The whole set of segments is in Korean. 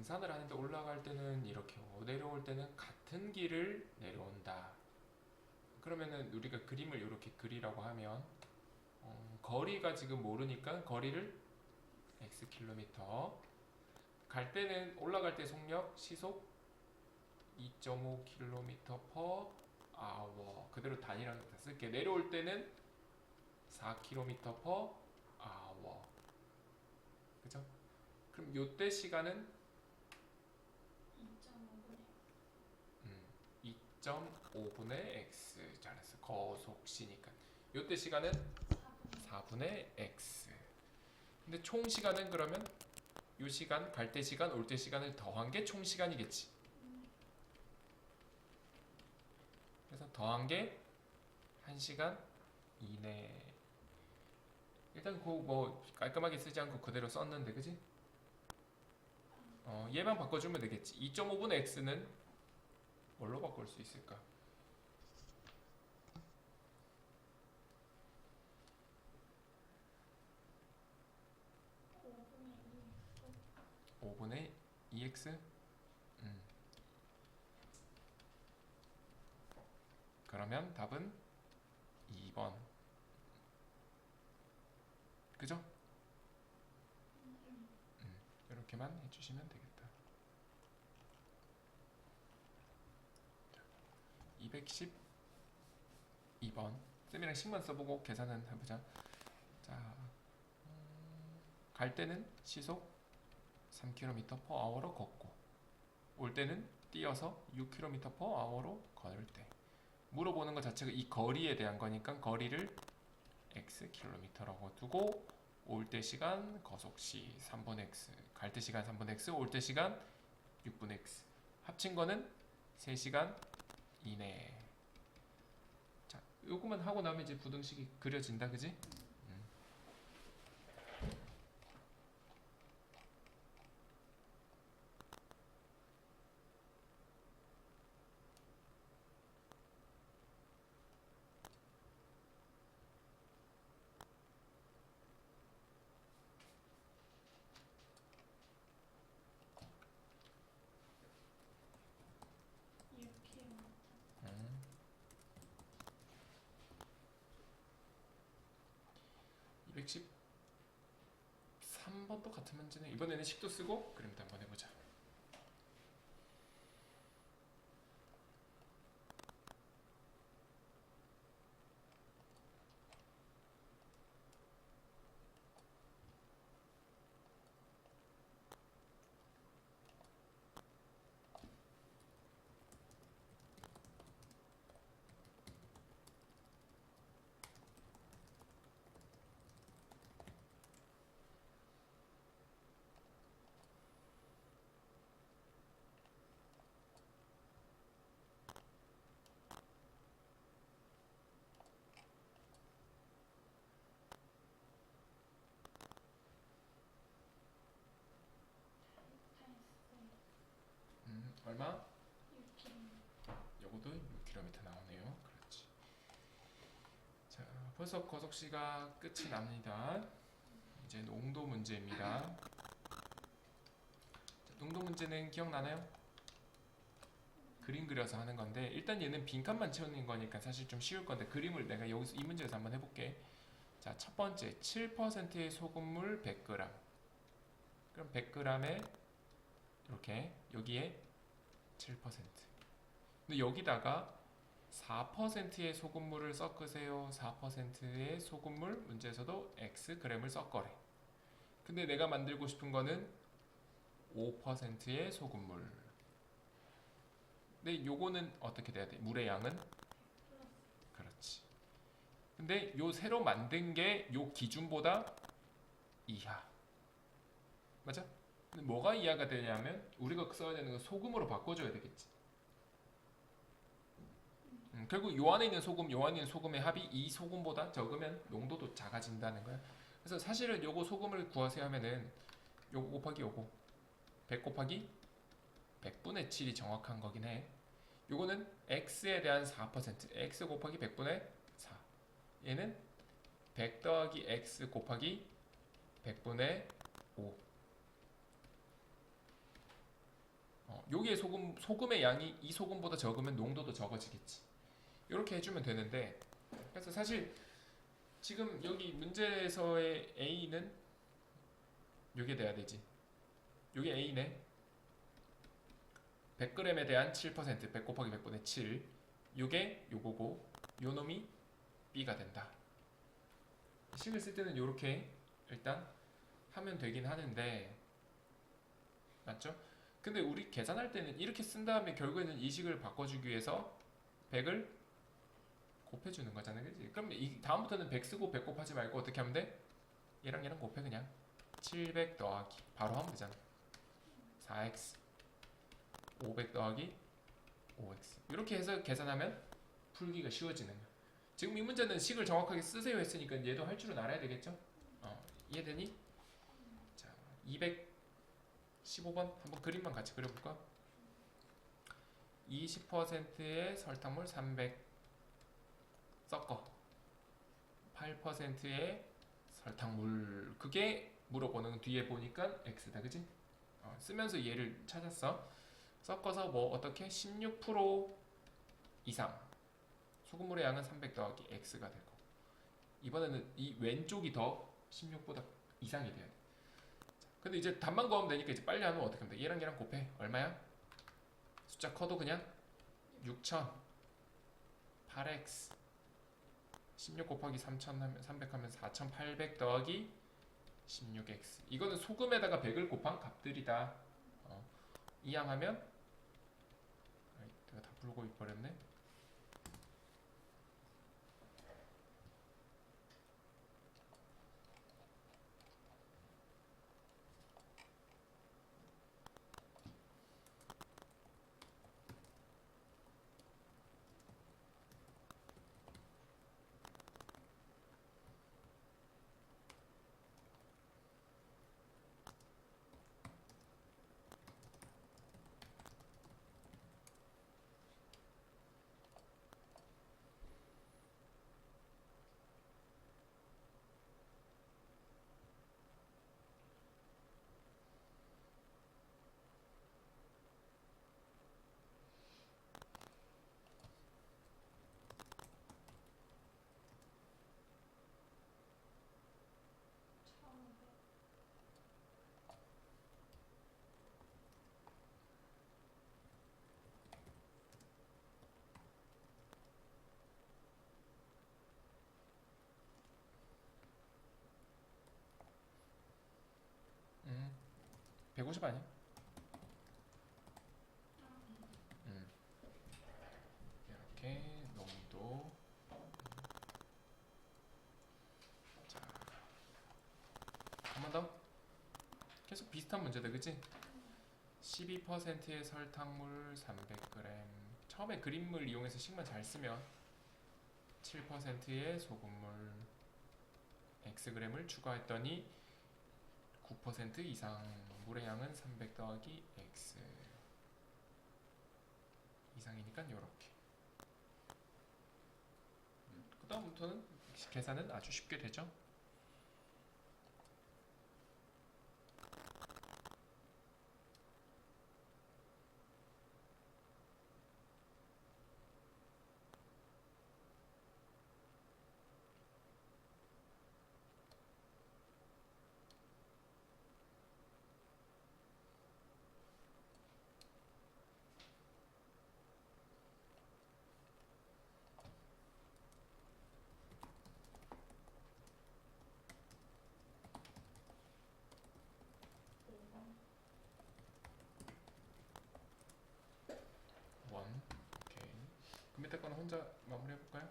등산을 하는데 올라갈 때는 이렇게 오고 내려올 때는 같은 길을 내려온다. 그러면은 우리가 그림을 이렇게 그리라고 하면 거리가 지금 모르니까 거리를 x 킬로미터, 갈 때는 올라갈 때 속력 시속 2.5km per hour 그대로 단위랑 다 쓸게. 내려올 때는 4km per hour. 그죠? 그럼 요때 시간은 2.5분의 x. 잘했어. 거속시니까. 요때 시간은 4분의 x. 근데 총 시간은 그러면 요 시간, 갈 때 시간, 올 때 시간을 더한 게 총 시간이겠지. 그래서 더한 게 1시간 이내. 일단 그거 뭐 깔끔하게 쓰지 않고 그대로 썼는데, 그지? 얘만 바꿔주면 되겠지. 2.5분의 x는 뭘로 바꿀 수 있을까? 5분의 2x? 그러면 답은 2번. 그죠? 이렇게만 해주시면 되겠다. 212번. 쌤이랑 식만 써보고 계산은 해보자. 자, 갈 때는 시속 3km per hour로 걷고, 올 때는 뛰어서 6km per hour로 걸을 때. 물어보는 것 자체가 이 거리에 대한 거니까 거리를 x 킬로미터라고 두고, 올 때 시간 거속시 3분의 x, 갈 때 시간 3분의 x, 올 때 시간 6분의 x. 합친 거는 3시간 이내. 자, 요거만 하고 나면 이제 부등식이 그려진다, 그지? 213번도 같은 문제네. 이번에는 식도 쓰고 그림도 한번 해보자. 얼마? 요것도 6km 나오네요. 그렇지. 자, 벌써 거속시가 끝이 납니다. 이제 농도 문제입니다. 자, 농도 문제는 기억나나요? 그림 그려서 하는 건데, 일단 얘는 빈칸만 채우는 거니까 사실 좀 쉬울 건데, 그림을 내가 여기서 이 문제에서 한번 해볼게. 자, 첫 번째 7%의 소금물 100g. 그럼 100g에 이렇게 여기에 7%. 근데 여기다가 4%의 소금물을 섞으세요. 4%의 소금물, 문제에서도 x g을 섞어래. 근데 내가 만들고 싶은 거는 5%의 소금물. 근데 요거는 어떻게 돼야 돼? 물의 양은? 그렇지. 근데 요 새로 만든 게 요 기준보다 이하. 맞아? 근데 뭐가 이하가 되냐면 우리가 써야 되는 건 소금으로 바꿔줘야 되겠지. 결국 요 안에 있는 소금, 요 안에 있는 소금의 합이 이 소금보다 적으면 농도도 작아진다는 거야. 그래서 사실은 요거 소금을 구하세요 하면은 요거 곱하기 요거 100 곱하기 100분의 7이 정확한 거긴 해. 요거는 x에 대한 4%, x 곱하기 100분의 4. 얘는 100 더하기 x 곱하기 100분의 5. 여기에 소금의 양이 이 소금보다 적으면 농도도 적어지겠지. 이렇게 해주면 되는데, 그래서 사실 지금 여기 문제에서의 A는 요게 돼야 되지. 요게 A네. 100g에 대한 7%, 100 곱하기 100분의 7. 요게 요거고, 요 놈이 B가 된다. 식을 쓸 때는 요렇게 일단 하면 되긴 하는데, 맞죠? 근데 우리 계산할 때는 이렇게 쓴 다음에 결국에는 이 식을 바꿔주기 위해서 100을 곱해주는 거잖아요, 그치? 그럼 이 다음부터는 100 쓰고 100 곱하지 말고 어떻게 하면 돼? 얘랑 얘랑 곱해 그냥. 700 더하기 바로 하면 되잖아. 4x 500 더하기 5x 이렇게 해서 계산하면 풀기가 쉬워지는 거야. 지금 이 문제는 식을 정확하게 쓰세요 했으니까 얘도 할 줄은 알아야 되겠죠? 이해되니? 자, 215번 한번 그림만 같이 그려볼까? 20%의 설탕물 300 섞어 8%의 설탕물, 그게 물어보는 뒤에 보니까 x다, 그지? 쓰면서 얘를 찾았어. 섞어서 뭐 어떻게 16% 이상, 소금물의 양은 300 더하기 x가 되고, 이번에는 이 왼쪽이 더 16보다 이상이 돼야 돼. 근데 이제 답만 구하면 되니까 이제 빨리 하면 어떻게 하면 돼? 얘랑 얘랑 곱해. 얼마야? 숫자 커도 그냥 6000 8x 16 곱하기 3000 하면 300 하면 4800 더하기 16x. 이거는 소금에다가 100을 곱한 값들이다. 이항하면 내가 다 풀고 있버렸네. 음, 150 아니야? 이렇게 농도. 자, 한 번 더. 계속 비슷한 문제다, 그치? 12%의 설탕물 300g. 처음에 그림을 이용해서 식만 잘 쓰면 7%의 소금물 xg을 추가했더니 9% 이상, 물의 양은 300 더하기 x 이상이니까 요렇게. 그 다음부터는 계산은 아주 쉽게 되죠. 원. 오케이. 그 밑에 거는 혼자 마무리 해볼까요?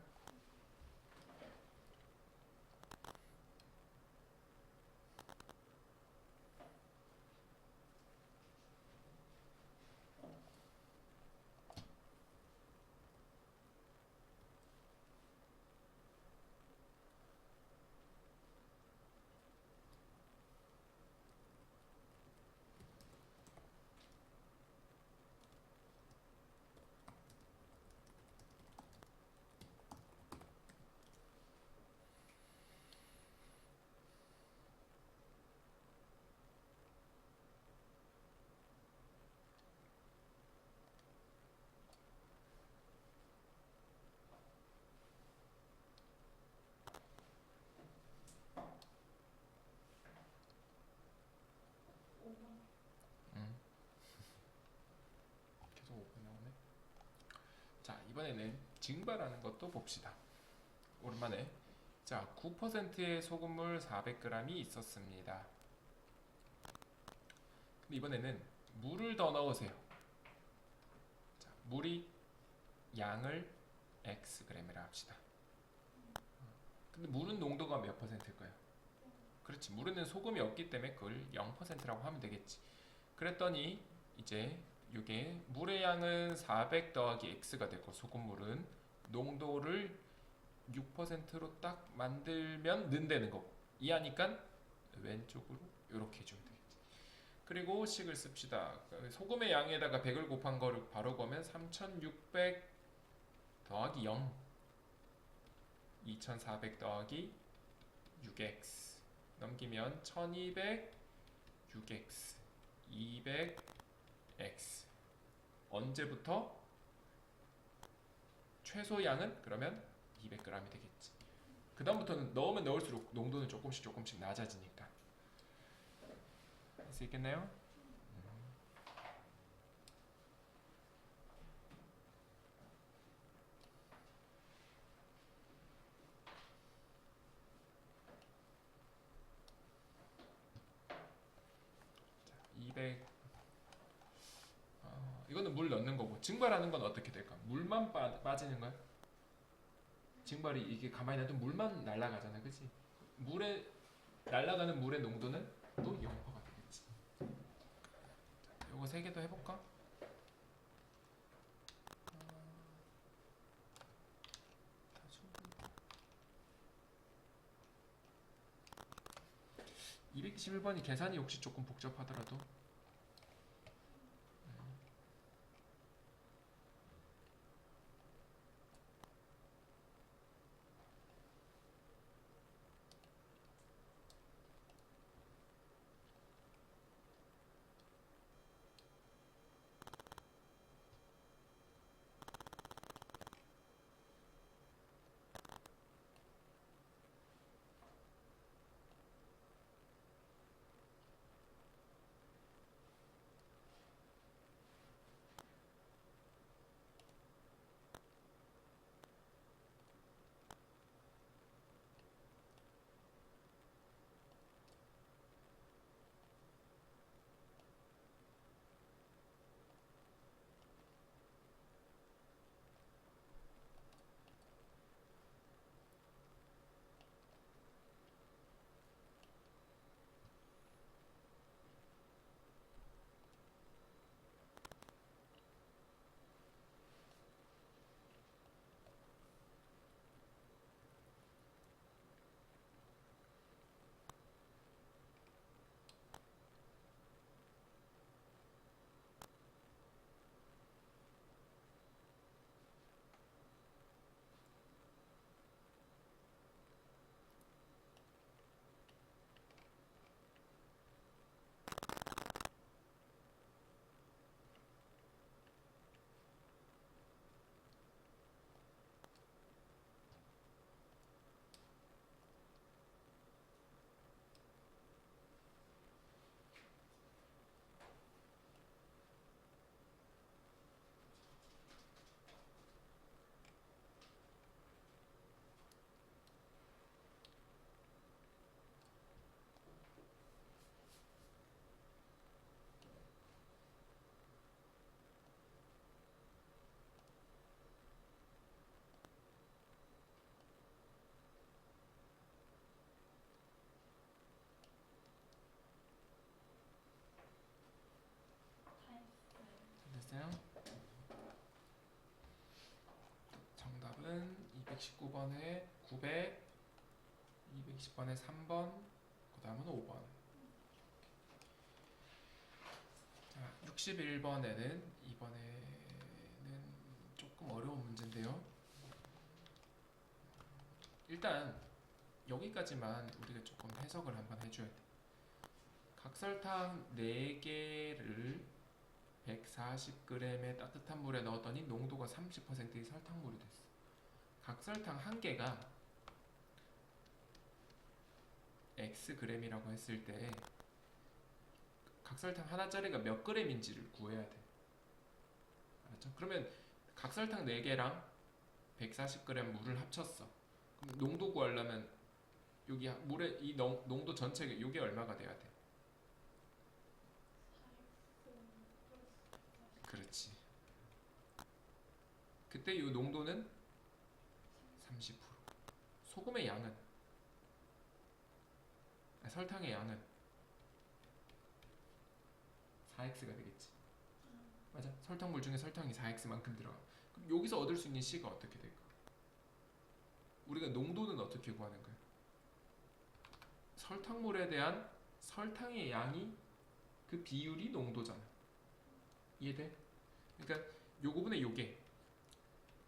이번에는 증발하는 것도 봅시다. 오랜만에. 자, 9%의 소금물 400g이 있었습니다. 근데 이번에는 물을 더 넣으세요. 자, 물이 양을 xg이라 합시다. 근데 물은 농도가 몇 %일까요? 그렇지, 물에는 소금이 없기 때문에 그걸 0%라고 하면 되겠지. 그랬더니 이제 이게 물의 양은 400 더하기 x가 되고 소금물은 농도를 6%로 딱 만들면 는다는 거고, 이해하니까 왼쪽으로 이렇게 해주면 되겠지. 그리고 식을 씁시다. 소금의 양에다가 100을 곱한 거를 바로 보면 3600 더하기 0, 2400 더하기 6x 넘기면 1200 6x 200x. 언제부터? 최소 양은 그러면 200g이 되겠지. 그 다음부터는 넣으면 넣을수록 농도는 조금씩 낮아지니까. 할 수 있겠나요? 자, 200. 이거는 물 넣는 거고, 증발하는 건 어떻게 될까? 물만 빠지는 거야? 증발이 이게 가만히 놔두면 물만 날아가잖아, 그치? 물에 날아가는 물의 농도는 또 0%가 되겠지. 자, 요거 세 개 더 해볼까? 다 충분히. 211번이 계산이 혹시 조금 복잡하더라도 됐어요? 정답은 219번에 900, 210번에 3번, 그 다음은 5번. 자, 61번에는 이번에는 조금 어려운 문제인데요. 일단 여기까지만 우리가 조금 해석을 한번 해줘야 돼. 각설탕 4개를 140g의 따뜻한 물에 넣었더니 농도가 30%의 설탕물이 됐어. 각설탕 1개가 xg이라고 했을 때 각설탕 하나짜리가 몇 g인지를 구해야 돼. 알았죠? 그러면 각설탕 4개랑 140g 물을 합쳤어. 그럼 농도 구하려면 여기 물의 이 농도 전체 이게 얼마가 돼야 돼? 그렇지. 그때 이 농도는 30%. 소금의 양은 설탕의 양은 4x가 되겠지. 맞아. 설탕물 중에 설탕이 4x만큼 들어가. 그럼 여기서 얻을 수 있는 C가 어떻게 될까? 우리가 농도는 어떻게 구하는 거야? 설탕물에 대한 설탕의 양이 그 비율이 농도잖아. 이해돼? 그러니까 요거분의 요게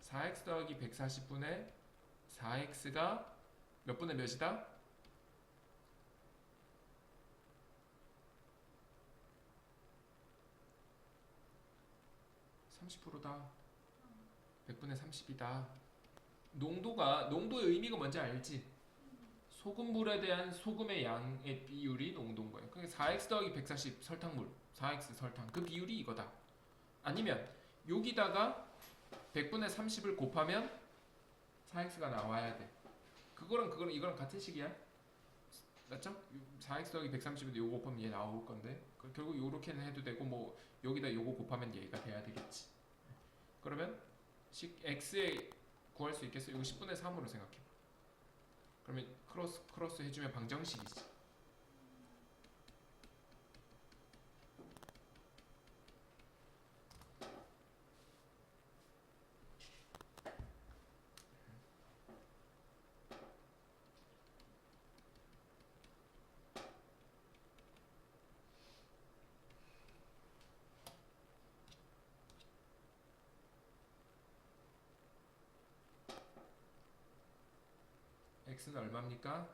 4x 더하기 140분의 4x가 몇 분의 몇이다? 30%다. 100분의 30이다. 농도의 의미가 뭔지 알지? 소금물에 대한 소금의 양의 비율이 농도인 거예요. 그러니까 4x 더하기 140 설탕물, 4x 설탕 그 비율이 이거다. 아니면 여기다가 100분의 30을 곱하면 4x가 나와야 돼. 그거랑 이거랑 같은 식이야. 맞죠? 4x 더하기 130인데 요거 곱하면 얘 나올 건데 결국 요렇게는 해도 되고 뭐 여기다 요거 곱하면 얘가 돼야 되겠지. 그러면 x에 구할 수 있겠어? 이거 10분의 3으로 생각해. 그러면 크로스 해주면 방정식이지. x는 얼마입니까?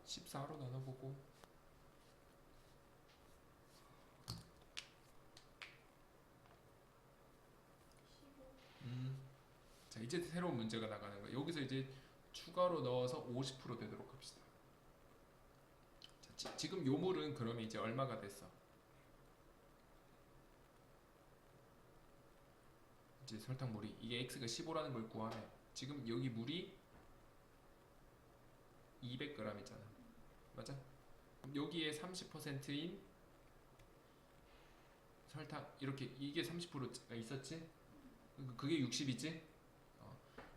14로 나눠보고 자 이제 새로운 문제가 나가는 거야. 여기서 이제 추가로 넣어서 50% 되도록 합시다. 자, 지금 요 물은 그러면 이제 얼마가 됐어? 이제 설탕물이 이게 x가 15라는 걸 구하면 지금 여기 물이 200g이잖아. 맞아? 그럼 여기에 30%인 설탕 이렇게 이게 30%가 있었지? 그게 60이지?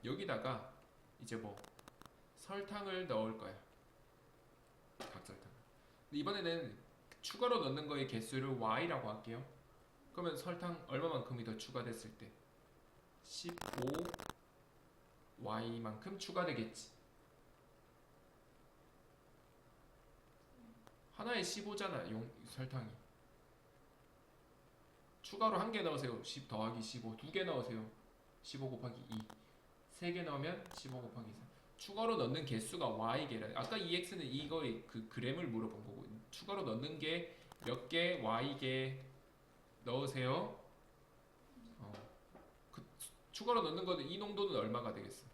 여기다가 이제 뭐 설탕을 넣을 거야. 각설탕. 이번에는 추가로 넣는 거의 개수를 y라고 할게요. 그러면 설탕 얼마만큼이 더 추가됐을 때 15y만큼 추가되겠지. 하나에 15잖아 설탕이. 추가로 한 개 넣으세요. 10 더하기 15. 두 개 넣으세요. 15 곱하기 2. 세 개 넣으면 15 곱하기 3. 추가로 넣는 개수가 y개라. 아까 ex는 이거의 그 그램을 물어본 거고 추가로 넣는 게 몇 개 y개 넣으세요. 그 추가로 넣는 거는 이 농도는 얼마가 되겠어?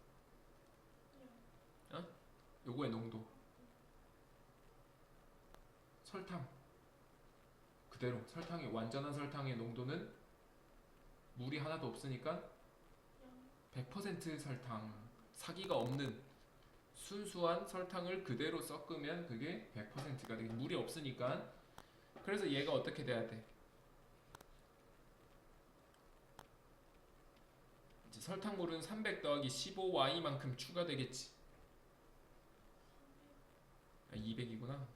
어? 요거의 농도. 설탕. 그대로 설탕의 완전한 설탕의 농도는 물이 하나도 없으니까 100% 설탕. 사기가 없는 순수한 설탕을 그대로 섞으면 그게 100%가 되겠지. 물이 없으니까. 그래서 얘가 어떻게 돼야 돼? 이제 설탕물은 300 더하기 15y만큼 추가되겠지. 200이구나.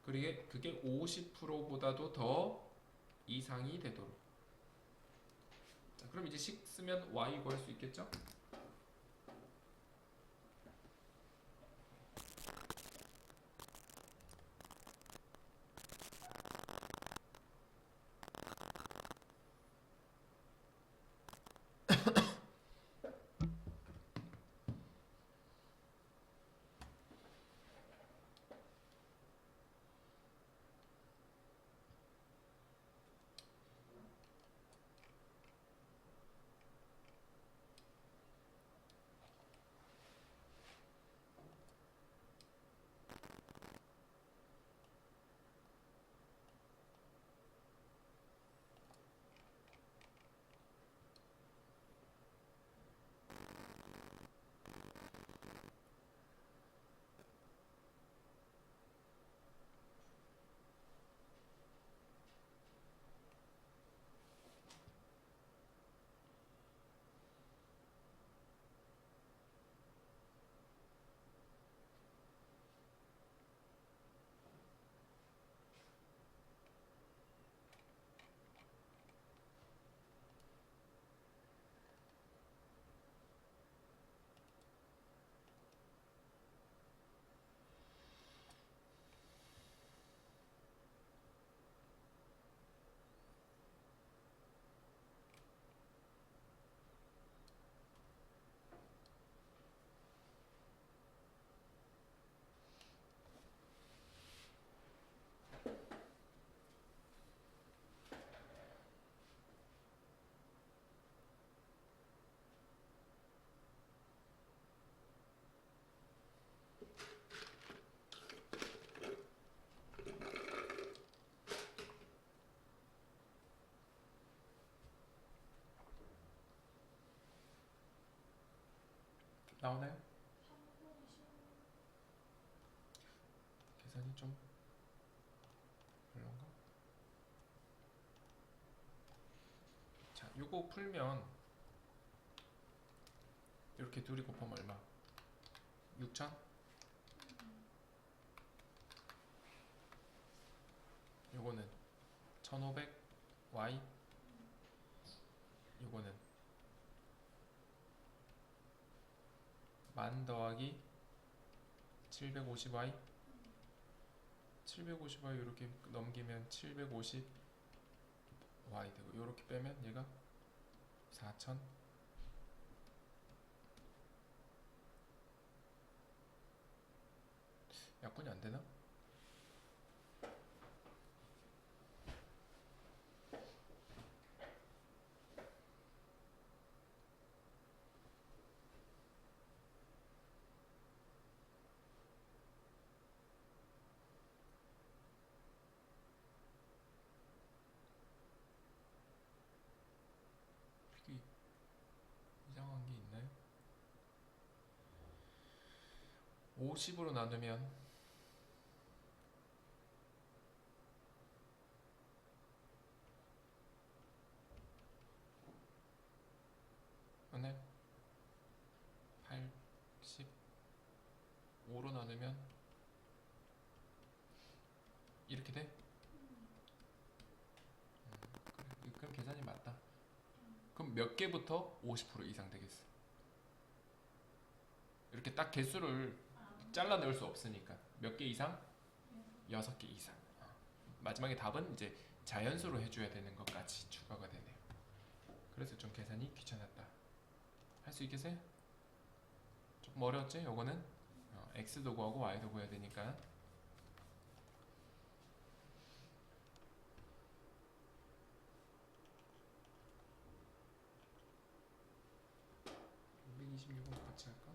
그게 50%보다도 더 이상이 되도록. 자, 그럼 이제 식 쓰면 y 구할 수 있겠죠? 나오나요? 계산이 좀 별론가? 자, 요거 풀면 이렇게 둘이 곱하면 얼마? 6,000? 요거는 1,500 y, 요거는 만 더하기 750 y, 750 y 이렇게 넘기면 750 y 되고, 이렇게 빼면 얘가 4,000. 약분이 안 되나? 이게 이상한 게 있나요? 50으로 나누면 오늘 85로 나누면 이렇게 돼? 그래, 그럼 계산이 맞다. 그럼 몇 개부터 50% 이상 되겠어? 이렇게 딱 개수를 잘라 넣을 수 없으니까 몇 개 이상? 6개 이상. 마지막에 답은 이제 자연수로 해줘야 되는 것까지 추가가 되네요. 그래서 좀 계산이 귀찮았다. 할 수 있겠어요? 조금 어려웠지? 요거는 x도 구하고 y도 구해야 되니까. 같이 할까?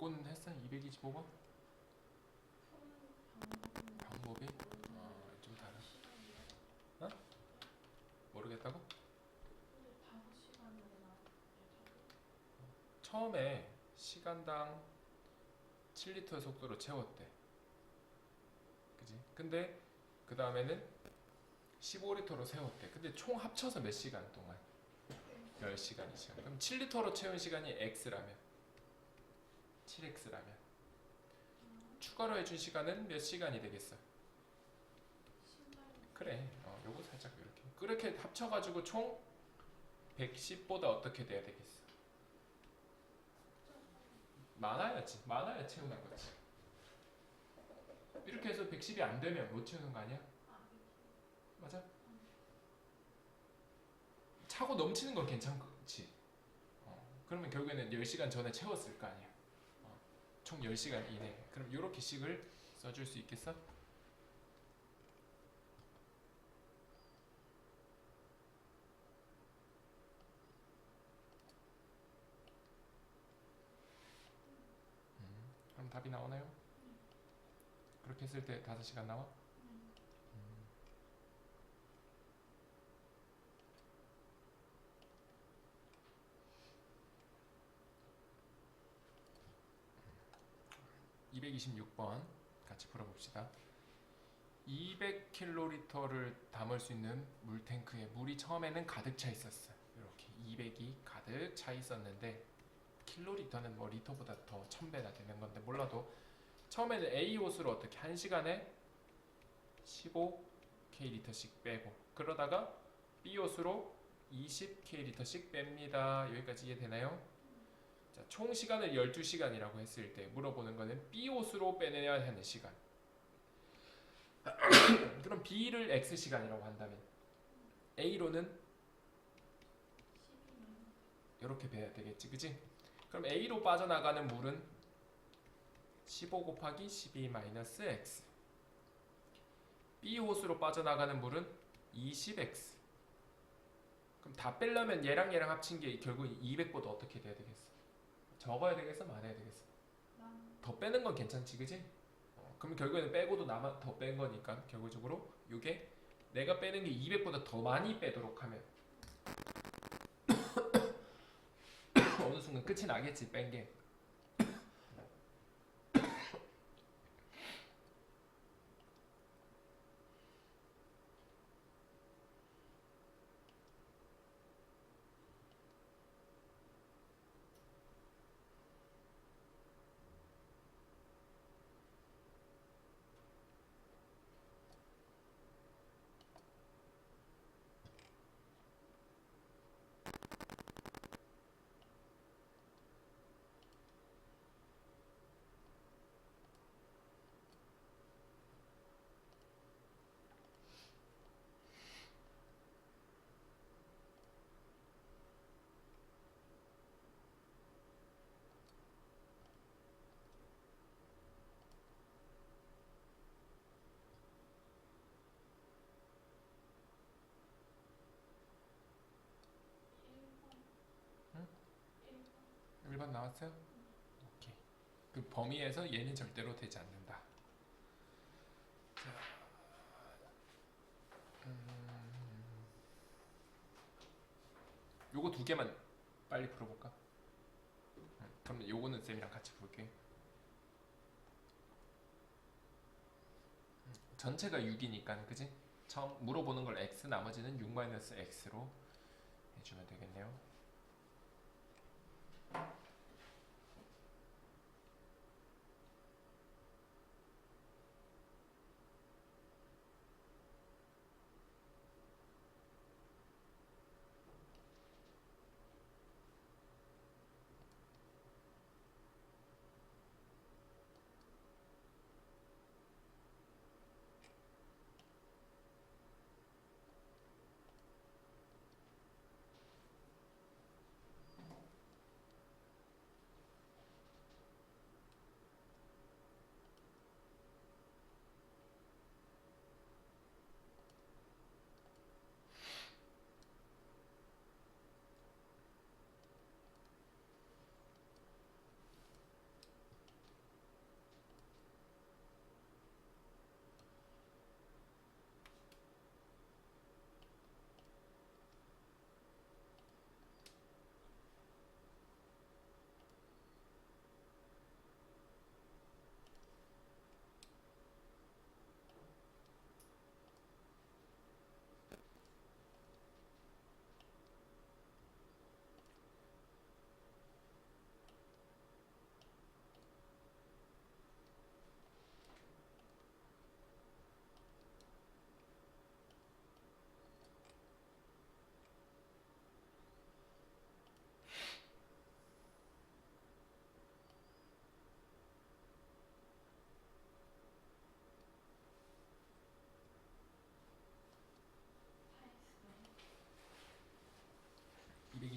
기본 했어? 225번? 방법이? 좀 다르. 어? 모르겠다고? 처음에 시간당 7리터의 속도로 채웠대. 그지? 근데 그 다음에는 15리터로 세웠대. 근데 총 합쳐서 몇 시간 동안? 10시간이죠. 그럼 7리터로 채운 시간이 x라면 7x라면 추가로 해준 시간은 몇 시간이 되겠어? 그래. 요거 살짝 이렇게. 그렇게 합쳐가지고 총 110보다 어떻게 돼야 되겠어? 많아야지. 많아야 채우는 거지. 이렇게 해서 110이 안 되면 못 채우는 거 아니야? 맞아? 차고 넘치는 건 괜찮지. 그러면 결국에는 10시간 전에 채웠을 거 아니야. 총 10시간 이내. 그럼 이렇게 식을 써줄 수 있겠어? 그럼 답이 나오나요? 그렇게 했을 때 5시간 나와? 226번 같이 풀어봅시다. 200kL를 담을 수 있는 물탱크에 물이 처음에는 가득 차 있었어. 이렇게 200이 가득 차 있었는데 킬로리터는 뭐 리터보다 더 1000배나 되는 건데 몰라도 처음에는 A 호수로 어떻게 1시간에 15kL씩 빼고 그러다가 B 호수로 20kL씩 뺍니다. 여기까지 이해되나요? 자, 총 시간을 12시간이라고 했을 때 물어보는 거는 B 호수로 빼내야 하는 시간. 그럼 B를 X시간이라고 한다면 A로는 이렇게 빼야 되겠지, 그지? 그럼 A로 빠져나가는 물은 15 곱하기 12 마이너스 X. B 호수로 빠져나가는 물은 20X. 그럼 다 빼려면 얘랑 얘랑 합친 게 결국 200보다 어떻게 돼야 되겠어? 적어야 되겠어? 많아야 되겠어? 더 빼는 건 괜찮지, 그지? 그럼 결국에는 빼고도 나만 더 뺀 거니까 결국적으로 이게 내가 빼는 게 200보다 더 많이 빼도록 하면 어느 순간 끝이 나겠지, 뺀 게. 응? 1번 나왔어요? 오케이. 그 범위에서 얘는 절대로 되지 않는다. 자, 요거 두 개만 빨리 풀어볼까? 그럼 요거는 쌤이랑 같이 볼게. 전체가 6이니까 그지? 처음 물어보는 걸 x 나머지는 6-x로 해주면 되겠네요.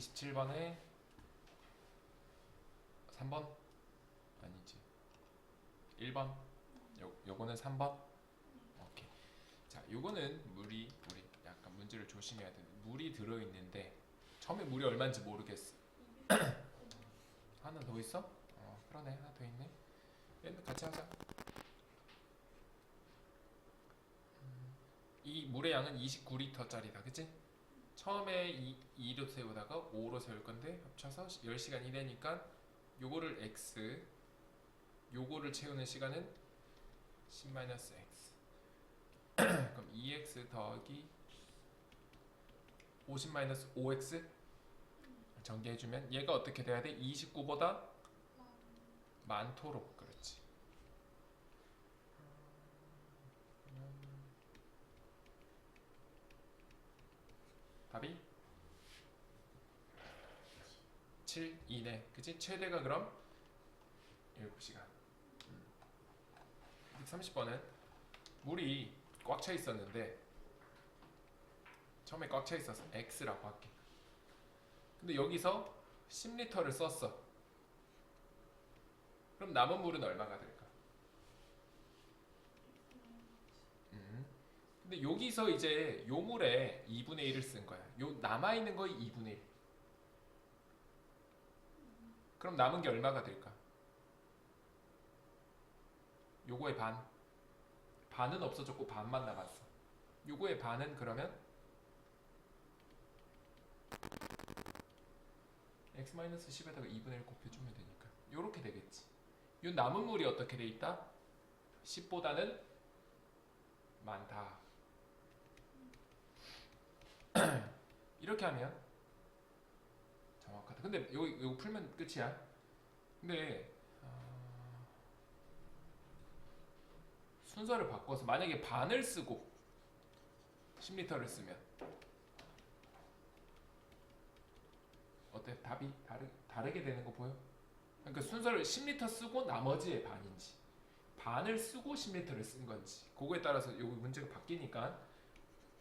27번에 3번 아니지 1번 요거는 3번. 오케이. 자, 요거는 물이 약간 문제를 조심해야 되는데 물이 들어있는데 처음에 물이 얼마인지 모르겠어. 하나 더 있어? 그러네. 하나 더 있네. 얘는 같이 하자. 이 물의 양은 29리터짜리다. 그치? 처음에 2로 세우다가 5로 세울 건데 합쳐서 10시간 이내니까 요거를 x, 요거를 채우는 시간은 10-x. 그럼 2x 더하기 50-5x 전개해주면 얘가 어떻게 돼야 돼? 29보다 많도록. 그렇지. 답이 7 이내. 그치? 최대가 그럼 7시간. 230번은 물이 꽉 차 있었는데 처음에 꽉 차 있어서 x라고 할게. 근데 여기서 10리터를 썼어. 그럼 남은 물은 얼마가 될까? 근데 여기서 이제 요 물에 2분의 1을 쓴 거야. 요 남아있는 거에 2분의 1. 그럼 남은 게 얼마가 될까? 요거의 반. 반은 없어졌고 반만 남았어. 요거의 반은 그러면 x-10에다가 2분의 1 곱해주면 되니까 요렇게 되겠지. 요 남은 물이 어떻게 돼 있다? 10보다는 많다. 이렇게 하면 정확하다. 근데 요거 풀면 끝이야. 근데 순서를 바꿔서 만약에 반을 쓰고 10리터를 쓰면 어때? 답이 다르게 되는 거 보여? 그러니까 순서를 10리터 쓰고 나머지의 반인지 반을 쓰고 10리터를 쓴 건지 그거에 따라서 요 문제가 바뀌니까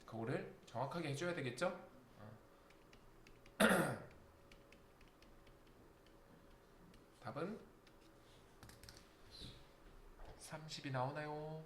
그거를 정확하게 해줘야 되겠죠? 답은 30이 나오나요?